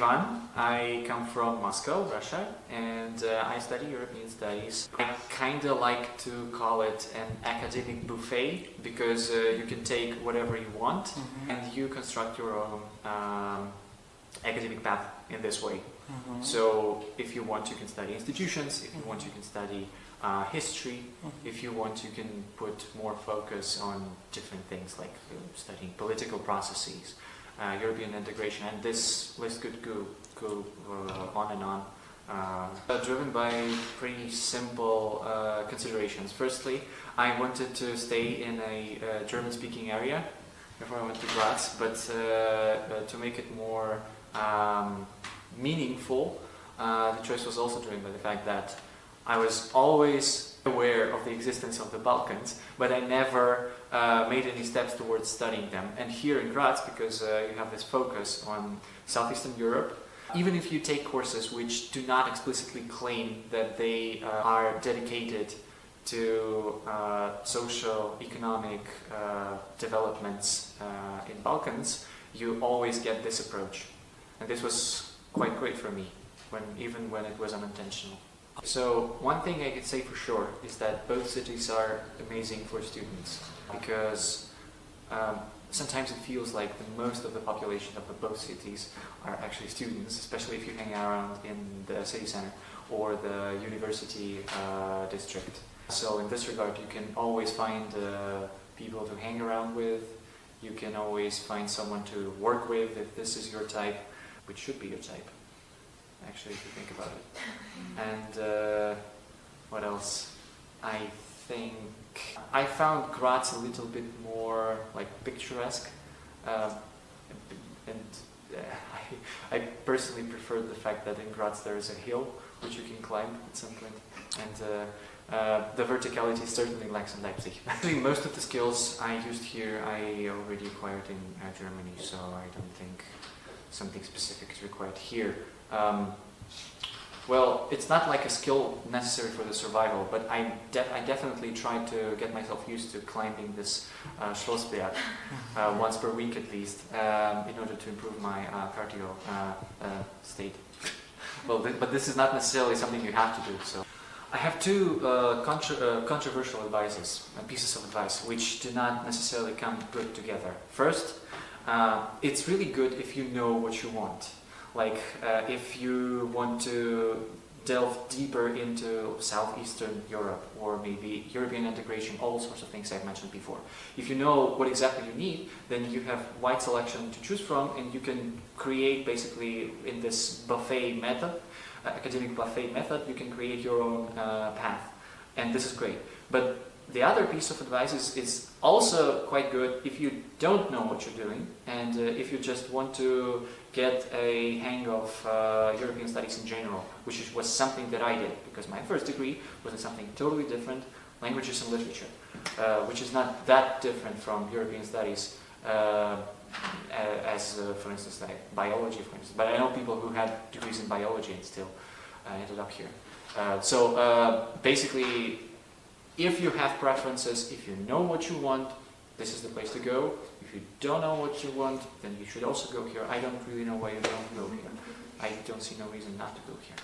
Ivan. I come from Moscow, Russia, and I study European studies. I kind of like to call it an academic buffet because you can take whatever you want and you construct your own academic path in this way. So if you want, you can study institutions. If you want, you can study history. If you want, you can put more focus on different things like studying political processes, European integration, and this list could go on and on. Driven by pretty simple considerations. Firstly, I wanted to stay in a German-speaking area before I went to Graz, but to make it more meaningful, the choice was also driven by the fact that I was always aware of the existence of the Balkans, but I never made any steps towards studying them. And here in Graz, because you have this focus on Southeastern Europe, even if you take courses which do not explicitly claim that they are dedicated to social, economic developments in Balkans, you always get this approach. And this was quite great for me, even when it was unintentional. So one thing I could say for sure is that both cities are amazing for students, because sometimes it feels like most of the population of both cities are actually students, especially if you hang around in the city center or the university district. So in this regard, you can always find people to hang around with. You can always find someone to work with if this is your type, which should be your type, actually, if you think about it. And what else? I think I found Graz a little bit more like picturesque, and I personally prefer the fact that in Graz there is a hill which you can climb at some point, and the verticality certainly lacks in Leipzig. Actually, most of the skills I used here I already acquired in Germany, so I don't think something specific is required here. Well, it's not like a skill necessary for the survival, but I definitely try to get myself used to climbing this Schlossberg once per week at least, in order to improve my cardio state. Well, but this is not necessarily something you have to do. So, I have two controversial pieces of advice, which do not necessarily come good together. First, it's really good if you know what you want. Like if you want to delve deeper into Southeastern Europe or maybe European integration, all sorts of things I've mentioned before. If you know what exactly you need, then you have wide selection to choose from, and you can create basically in this buffet method, academic buffet method, you can create your own path, and this is great. But the other piece of advice is also quite good if you don't know what you're doing, and if you just want to get a hang of European studies in general, which was something that I did, because my first degree was in something totally different, languages and literature, which is not that different from European studies as, for instance, like biology, for instance. But I know people who had degrees in biology and still ended up here. So basically, if you have preferences, if you know what you want, this is the place to go. If you don't know what you want, then you should also go here. I don't really know why you don't go here. I don't see no reason not to go here.